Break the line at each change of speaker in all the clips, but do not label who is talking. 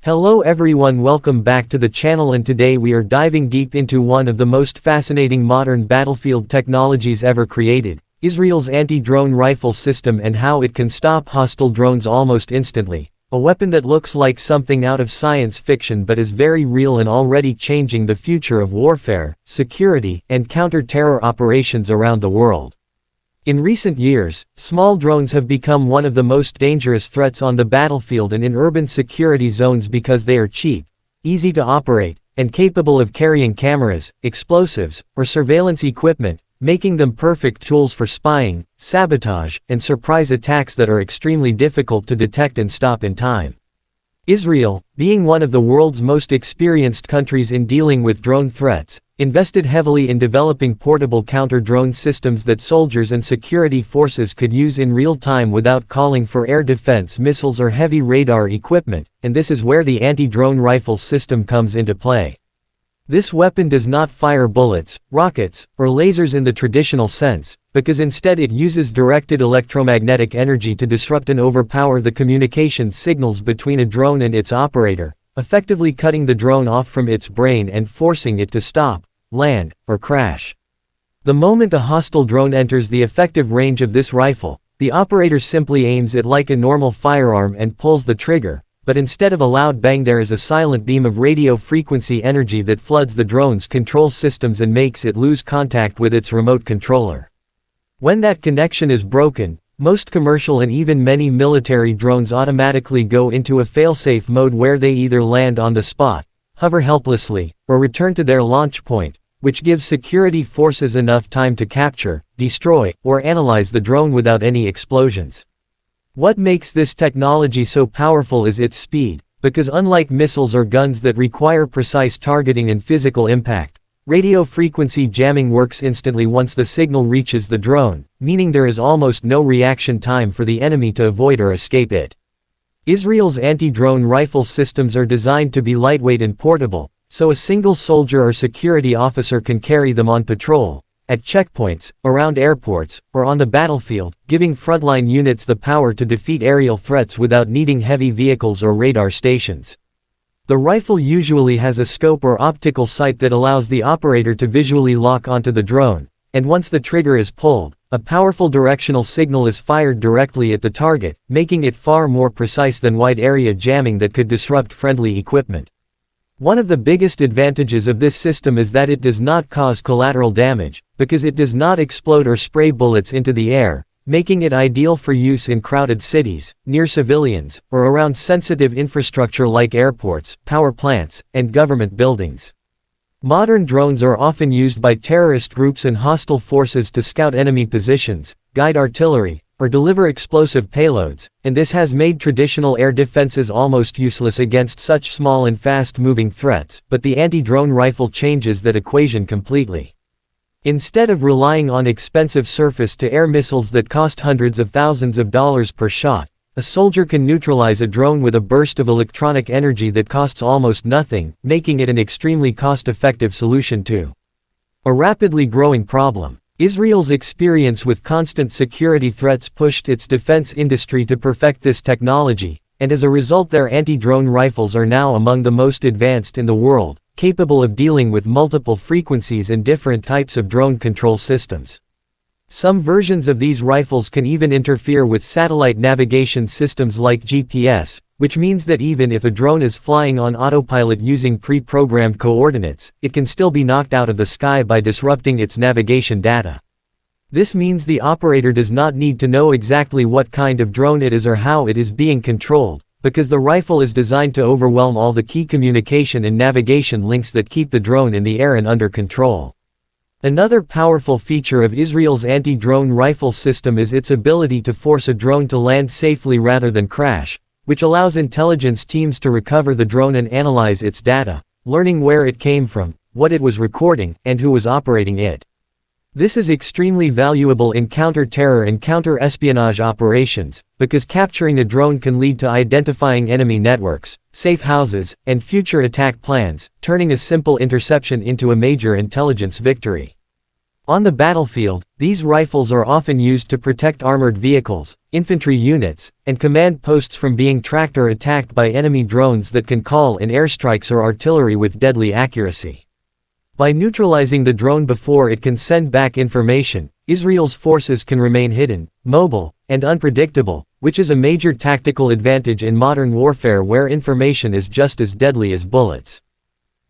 Hello everyone, welcome back to the channel, and today we are diving deep into one of the most fascinating modern battlefield technologies ever created, Israel's anti-drone rifle system and how it can stop hostile drones almost instantly. A weapon that looks like something out of science fiction but is very real and already changing the future of warfare, security, and counter-terror operations around the world. In recent years, small drones have become one of the most dangerous threats on the battlefield and in urban security zones because they are cheap, easy to operate, and capable of carrying cameras, explosives, or surveillance equipment, making them perfect tools for spying, sabotage, and surprise attacks that are extremely difficult to detect and stop in time. Israel, being one of the world's most experienced countries in dealing with drone threats, invested heavily in developing portable counter-drone systems that soldiers and security forces could use in real time without calling for air defense missiles or heavy radar equipment, and this is where the anti-drone rifle system comes into play. This weapon does not fire bullets, rockets, or lasers in the traditional sense, because instead it uses directed electromagnetic energy to disrupt and overpower the communication signals between a drone and its operator, effectively cutting the drone off from its brain and forcing it to stop, land, or crash. The moment a hostile drone enters the effective range of this rifle, the operator simply aims it like a normal firearm and pulls the trigger, but instead of a loud bang there is a silent beam of radio frequency energy that floods the drone's control systems and makes it lose contact with its remote controller. When that connection is broken, most commercial and even many military drones automatically go into a failsafe mode where they either land on the spot, hover helplessly, or return to their launch point, which gives security forces enough time to capture, destroy, or analyze the drone without any explosions. What makes this technology so powerful is its speed, because unlike missiles or guns that require precise targeting and physical impact, radio frequency jamming works instantly once the signal reaches the drone, meaning there is almost no reaction time for the enemy to avoid or escape it. Israel's anti-drone rifle systems are designed to be lightweight and portable, so a single soldier or security officer can carry them on patrol, at checkpoints, around airports, or on the battlefield, giving frontline units the power to defeat aerial threats without needing heavy vehicles or radar stations. The rifle usually has a scope or optical sight that allows the operator to visually lock onto the drone, and once the trigger is pulled, a powerful directional signal is fired directly at the target, making it far more precise than wide-area jamming that could disrupt friendly equipment. One of the biggest advantages of this system is that it does not cause collateral damage, because it does not explode or spray bullets into the air, making it ideal for use in crowded cities, near civilians, or around sensitive infrastructure like airports, power plants, and government buildings. Modern drones are often used by terrorist groups and hostile forces to scout enemy positions, guide artillery, or deliver explosive payloads, and this has made traditional air defenses almost useless against such small and fast-moving threats, but the anti-drone rifle changes that equation completely. Instead of relying on expensive surface-to-air missiles that cost hundreds of thousands of dollars per shot, a soldier can neutralize a drone with a burst of electronic energy that costs almost nothing, making it an extremely cost-effective solution to a rapidly growing problem. Israel's experience with constant security threats pushed its defense industry to perfect this technology, and as a result their anti-drone rifles are now among the most advanced in the world, capable of dealing with multiple frequencies and different types of drone control systems. Some versions of these rifles can even interfere with satellite navigation systems like GPS, which means that even if a drone is flying on autopilot using pre-programmed coordinates, it can still be knocked out of the sky by disrupting its navigation data. This means the operator does not need to know exactly what kind of drone it is or how it is being controlled, because the rifle is designed to overwhelm all the key communication and navigation links that keep the drone in the air and under control. Another powerful feature of Israel's anti-drone rifle system is its ability to force a drone to land safely rather than crash, which allows intelligence teams to recover the drone and analyze its data, learning where it came from, what it was recording, and who was operating it. This is extremely valuable in counter-terror and counter-espionage operations, because capturing a drone can lead to identifying enemy networks, safe houses, and future attack plans, turning a simple interception into a major intelligence victory. On the battlefield, these rifles are often used to protect armored vehicles, infantry units, and command posts from being tracked or attacked by enemy drones that can call in airstrikes or artillery with deadly accuracy. By neutralizing the drone before it can send back information, Israel's forces can remain hidden, mobile, and unpredictable, which is a major tactical advantage in modern warfare where information is just as deadly as bullets.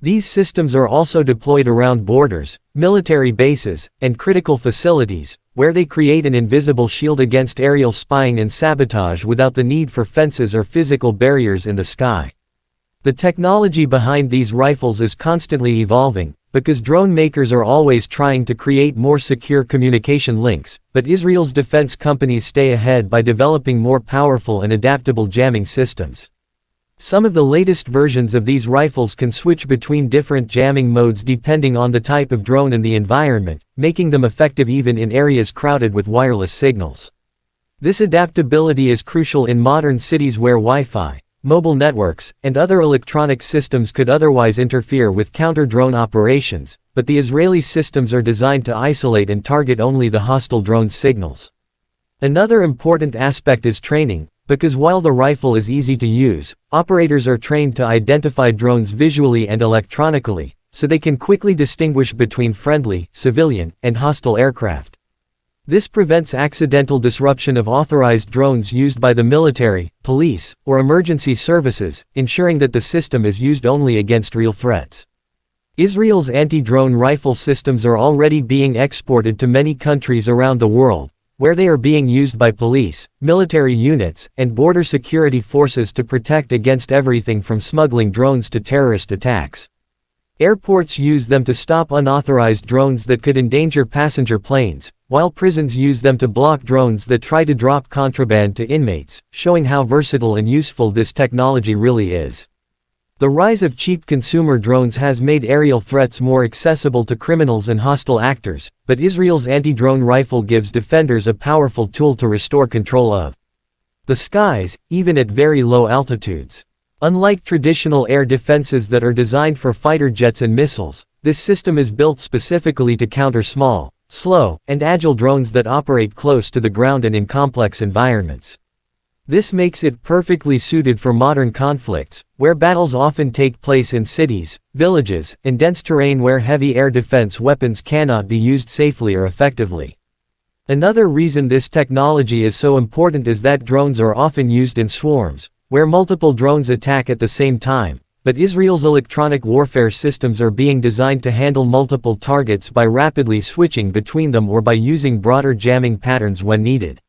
These systems are also deployed around borders, military bases, and critical facilities, where they create an invisible shield against aerial spying and sabotage without the need for fences or physical barriers in the sky. The technology behind these rifles is constantly evolving, because drone makers are always trying to create more secure communication links, but Israel's defense companies stay ahead by developing more powerful and adaptable jamming systems. Some of the latest versions of these rifles can switch between different jamming modes depending on the type of drone and the environment, making them effective even in areas crowded with wireless signals. This adaptability is crucial in modern cities where Wi-Fi, mobile networks, and other electronic systems could otherwise interfere with counter-drone operations, but the Israeli systems are designed to isolate and target only the hostile drone's signals. Another important aspect is training, because while the rifle is easy to use, operators are trained to identify drones visually and electronically, so they can quickly distinguish between friendly, civilian, and hostile aircraft. This prevents accidental disruption of authorized drones used by the military, police, or emergency services, ensuring that the system is used only against real threats. Israel's anti-drone rifle systems are already being exported to many countries around the world, where they are being used by police, military units, and border security forces to protect against everything from smuggling drones to terrorist attacks. Airports use them to stop unauthorized drones that could endanger passenger planes, while prisons use them to block drones that try to drop contraband to inmates, showing how versatile and useful this technology really is. The rise of cheap consumer drones has made aerial threats more accessible to criminals and hostile actors, but Israel's anti-drone rifle gives defenders a powerful tool to restore control of the skies, even at very low altitudes. Unlike traditional air defenses that are designed for fighter jets and missiles, this system is built specifically to counter small, slow, and agile drones that operate close to the ground and in complex environments. This makes it perfectly suited for modern conflicts, where battles often take place in cities, villages, and dense terrain where heavy air defense weapons cannot be used safely or effectively. Another reason this technology is so important is that drones are often used in swarms, where multiple drones attack at the same time, but Israel's electronic warfare systems are being designed to handle multiple targets by rapidly switching between them or by using broader jamming patterns when needed.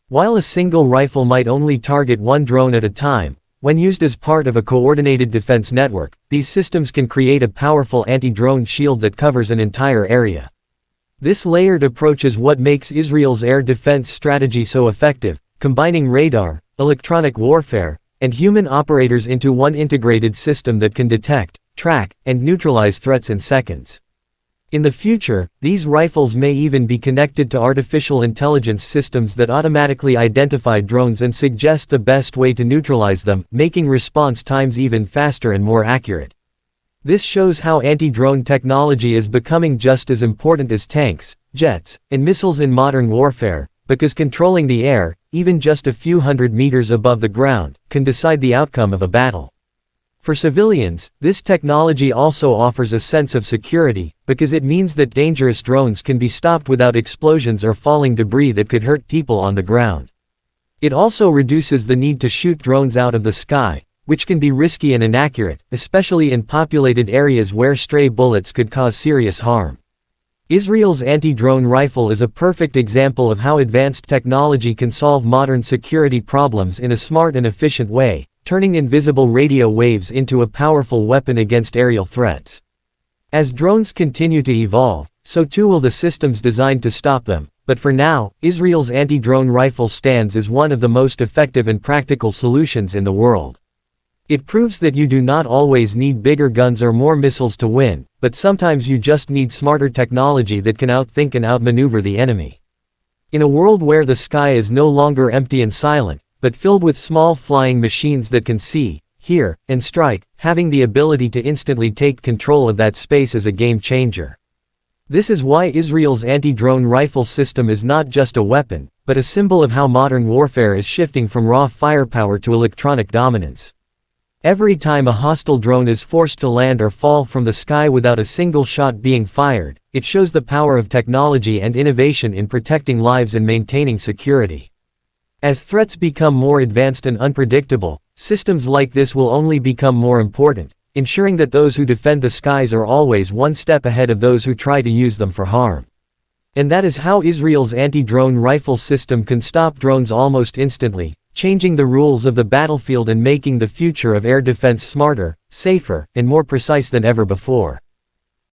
While a single rifle might only target one drone at a time, when used as part of a coordinated defense network, these systems can create a powerful anti-drone shield that covers an entire area. This layered approach is what makes Israel's air defense strategy so effective, combining radar, electronic warfare, and human operators into one integrated system that can detect, track, and neutralize threats in seconds. In the future, these rifles may even be connected to artificial intelligence systems that automatically identify drones and suggest the best way to neutralize them, making response times even faster and more accurate. This shows how anti-drone technology is becoming just as important as tanks, jets, and missiles in modern warfare, because controlling the air, even just a few hundred meters above the ground, can decide the outcome of a battle. For civilians, this technology also offers a sense of security, because it means that dangerous drones can be stopped without explosions or falling debris that could hurt people on the ground. It also reduces the need to shoot drones out of the sky, which can be risky and inaccurate, especially in populated areas where stray bullets could cause serious harm. Israel's anti-drone rifle is a perfect example of how advanced technology can solve modern security problems in a smart and efficient way, turning invisible radio waves into a powerful weapon against aerial threats. As drones continue to evolve, so too will the systems designed to stop them, but for now, Israel's anti-drone rifle stands as one of the most effective and practical solutions in the world. It proves that you do not always need bigger guns or more missiles to win, but sometimes you just need smarter technology that can outthink and outmaneuver the enemy. In a world where the sky is no longer empty and silent, but filled with small flying machines that can see, hear, and strike, having the ability to instantly take control of that space is a game changer. This is why Israel's anti-drone rifle system is not just a weapon, but a symbol of how modern warfare is shifting from raw firepower to electronic dominance. Every time a hostile drone is forced to land or fall from the sky without a single shot being fired, it shows the power of technology and innovation in protecting lives and maintaining security. As threats become more advanced and unpredictable, systems like this will only become more important, ensuring that those who defend the skies are always one step ahead of those who try to use them for harm. And that is how Israel's anti-drone rifle system can stop drones almost instantly, changing the rules of the battlefield and making the future of air defense smarter, safer, and more precise than ever before.